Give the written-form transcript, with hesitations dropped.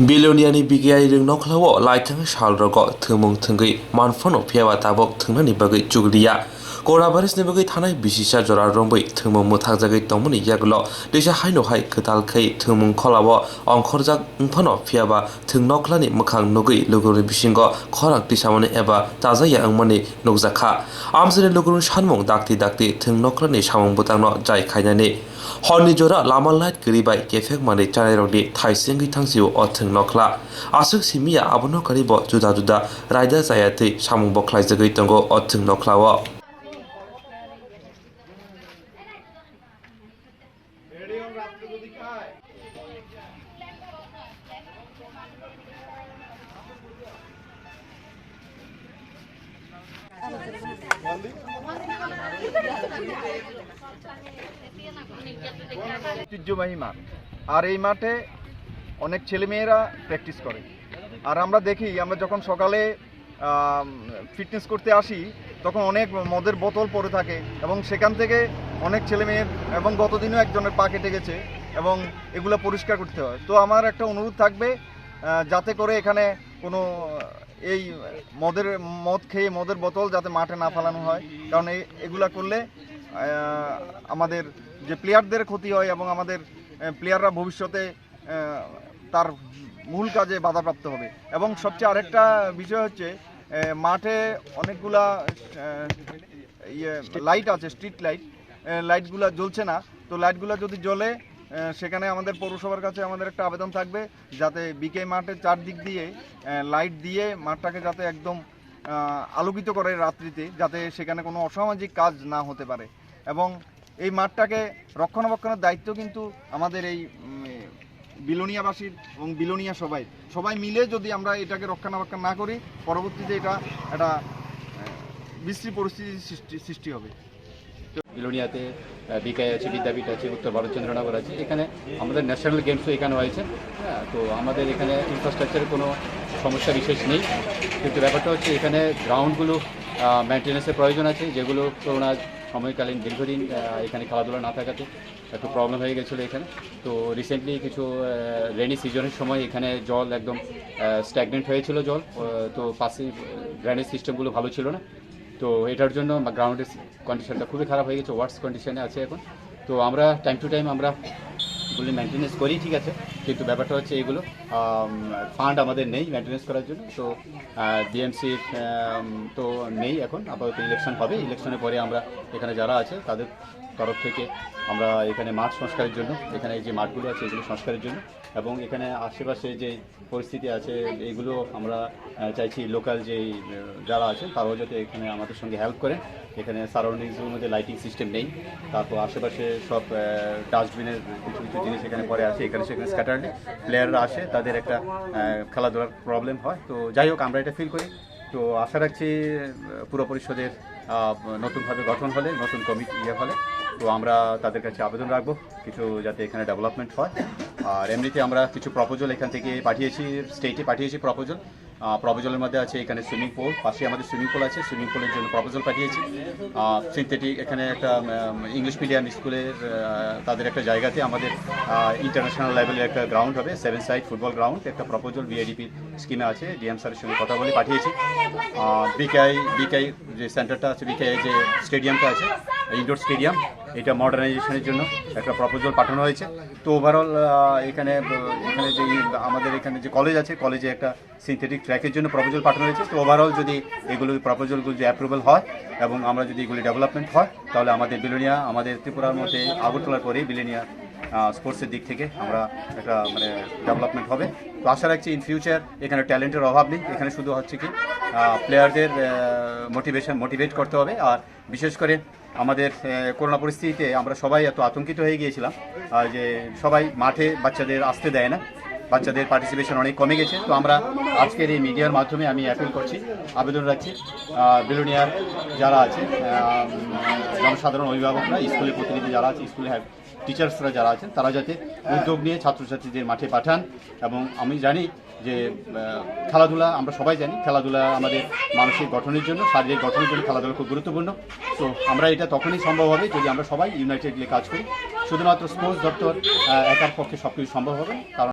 Biloniani bigiai rung noklawo laitang shalrogo thumung thungi manfono phiaba tabok thungnani bagai chugriya Korabaris ni bagai thanai bisisa jora rombai thumung muthakjagai tongmani yaglo deja haino hai khetal khai thumung kholawo ongkhorjak ungphano phiaba thungnoklani mukhang nugui lugurni bisingo khorang tisamani eba tajaya angmani nukjakha amsini lugurni sanmung dakti thungnoklani samung butangno jai khainani Horni jora lama light geribai kefek mani chanai rodi thaisenggi thangsiu othung nokla asuk simia abono karibo juda raida jayate samung bokhlaijagai tongo othung noklawo ঐতিহ্যবাহী মাঠ আর এই মাঠে অনেক ছেলেমেয়েরা practice করে আর আমরা দেখি আমরা যখন সকালে ফিটনেস করতে আসি তখন অনেক মদের বোতল পড়ে থাকে এবং সেখান থেকে অনেক ছেলেমেয়ের এবং গতদিনও একজনের পা কেটে গেছে এবং এগুলো পরিষ্কার করতে হয় তো আমার একটা অনুরোধ থাকবে যাতে করে এখানে কোনো এই মদ খেয়ে মদের বোতল যাতে মাঠে না ফেলানো হয় কারণ এগুলা করলে আমাদের যে প্লেয়ারদের ক্ষতি হয় এবং আমাদের প্লেয়াররা ভবিষ্যতে তার মূল কাজে বাধাপ্রাপ্ত হবে এবং সবচেয়ে আরেকটা বিষয় হচ্ছে মাঠে অনেকগুলা লাইট আছে স্ট্রিট লাইটগুলো জ্বলছে না তো লাইটগুলো যদি জ্বলে সেখানে আমাদের পৌরসভার কাছে আমাদের একটা আবেদন থাকবে যাতে বিকে মাঠে চারদিক দিয়ে লাইট দিয়ে মাঠটাকে যাতে একদম আলোকিত করে রাত্রিতে যাতে সেখানে কোনো অসামাজিক কাজ না হতে পারে এবং এই মাঠটাকে রক্ষণাবেক্ষণের দায়িত্ব কিন্তু আমাদের এই বিলোনিয়াবাসীর এবং বিলোনিয়া সবাই মিলে যদি আমরা এটাকে রক্ষণাবেক্ষণ না করি পরবর্তীতে এটা একটা বিশ্রী পরিস্থিতির সৃষ্টি হবে বিলোনিয়াতে বিকায় আছে বিদ্যাপীঠ আছে উত্তর ভারতচন্দ্রনগর আছে এখানে আমাদের ন্যাশনাল গেমসও এখানে হয়েছে তো আমাদের এখানে ইনফ্রাস্ট্রাকচারের কোনো সমস্যা বিশেষ নেই কিন্তু ব্যাপারটা হচ্ছে এখানে গ্রাউন্ডগুলো মেনটেন্যান্সের প্রয়োজন আছে যেগুলো করোনা সময়কালীন দীর্ঘদিন এখানে খেলাধুলা না থাকাতে একটু প্রবলেম হয়ে গেছিলো এখানে তো রিসেন্টলি কিছু রেনি সিজনের সময় এখানে জল একদম স্ট্যাগনেন্ট হয়েছিল জল তো পাশে ড্রেনেজ সিস্টেমগুলো ভালো ছিল না তো এটার জন্য গ্রাউন্ডের কন্ডিশনটা খুবই খারাপ হয়ে গেছে ওয়ার্স কন্ডিশনে আছে এখন তো আমরা টাইম টু টাইম আমরা এগুলি মেনটেন্যান্স করি ঠিক আছে কিন্তু ব্যাপারটা হচ্ছে এইগুলো ফান্ড আমাদের নেই মেনটেন্যান্স করার জন্য তো ডিএমসি তো নেই এখন আপাতত ইলেকশন হবে ইলেকশনের পরে আমরা এখানে যারা আছে তাদের তরফ থেকে আমরা এখানে মাঠ সংস্কারের জন্য এখানে যে মাঠগুলো আছে এগুলো সংস্কারের জন্য এবং এখানে আশেপাশে যে পরিস্থিতি আছে এইগুলো আমরা চাইছি লোকাল যে যারা আছে তারাও যাতে এখানে আমাদের সঙ্গে হেল্প করে এখানে সারাউন্ডিংসগুলোর মধ্যে লাইটিং সিস্টেম নেই তারপর আশেপাশে সব ডাস্টবিনের কিছু জিনিস এখানে পরে আছে এখানে সেখানে স্ক্যাটারডে প্লেয়াররা আসে তাদের একটা খেলাধুলার প্রবলেম হয় তো যাই হোক আমরা এটা ফিল করি তো আশা রাখছি পুরো পরিষদের নতুনভাবে গঠন হলে নতুন কমিটি হলে তো আমরা তাদের কাছে আবেদন রাখবো কিছু যাতে এখানে ডেভেলপমেন্ট হয় আর এমনিতে আমরা কিছু প্রপোজাল এখান থেকে পাঠিয়েছি স্টেটে পাঠিয়েছি প্রপোজালের মধ্যে আছে এখানে সুইমিং পুল পাশে আমাদের সুইমিং পুল আছে সুইমিং পুলের জন্য প্রপোজাল পাঠিয়েছি সিনথেটিক এখানে একটা ইংলিশ মিডিয়াম স্কুলের তাদের একটা জায়গাতে আমাদের ইন্টারন্যাশনাল লেভেলের একটা গ্রাউন্ড হবে 7 সাইড ফুটবল গ্রাউন্ড একটা প্রপোজাল বিআইডিপি স্কিমে আছে ডিএম স্যারের সঙ্গে কথা বলে পাঠিয়েছি বিকাই যে সেন্টারটা আছে বিকাই যে স্টেডিয়ামটা আছে ইনডোর স্টেডিয়াম এটা মডার্নাইজেশনের জন্য একটা প্রপোজাল পাঠানো হয়েছে তো ওভারঅল এখানে যে আমাদের এখানে যে কলেজ আছে কলেজে একটা সিনথেটিক ট্র্যাকের জন্য প্রপোজাল পাঠানো হয়েছে তো ওভারঅল যদি এগুলো প্রপোজালগুলো যদি অ্যাপ্রুভাল হয় এবং আমরা যদি এগুলি ডেভেলপমেন্ট হয় তাহলে আমাদের বিলোনিয়া আমাদের ত্রিপুরার মধ্যে আগরতলার পরেই বিলোনিয়া স্পোর্টসের দিক থেকে আমরা একটা ডেভেলপমেন্ট হবে তো আশা রাখছি ইন ফিউচার এখানে ট্যালেন্টের অভাব নেই এখানে শুধু হচ্ছে কি প্লেয়ারদের মোটিভেট করতে হবে আর বিশেষ করে আমাদের করোনা পরিস্থিতিতে আমরা সবাই এত আতঙ্কিত হয়ে গিয়েছিলাম যে সবাই মাঠে বাচ্চাদের আসতে দেয় না বাচ্চাদের পার্টিসিপেশন অনেক কমে গেছে তো আমরা আজকের এই মিডিয়ার মাধ্যমে আমি অ্যাপিল করছি আবেদন রাখছি বিলোনিয়ার যারা আছে জনসাধারণ অভিভাবকরা স্কুলের প্রতিনিধি যারা আছে স্কুলে টিচার্সরা যারা আছেন তারা যাতে উদ্যোগ নিয়ে ছাত্রছাত্রীদের মাঠে পাঠান এবং আমি জানি যে খেলাধুলা আমরা সবাই জানি খেলাধুলা আমাদের মানসিক গঠনের জন্য শারীরিক গঠনের জন্য খেলাধুলা খুব গুরুত্বপূর্ণ তো আমরা এটা তখনই সম্ভব হবে যদি আমরা সবাই ইউনাইটেডলি কাজ করি শুধুমাত্র স্পোর্টস দপ্তর একার পক্ষে সব কিছু সম্ভব হবে কারণ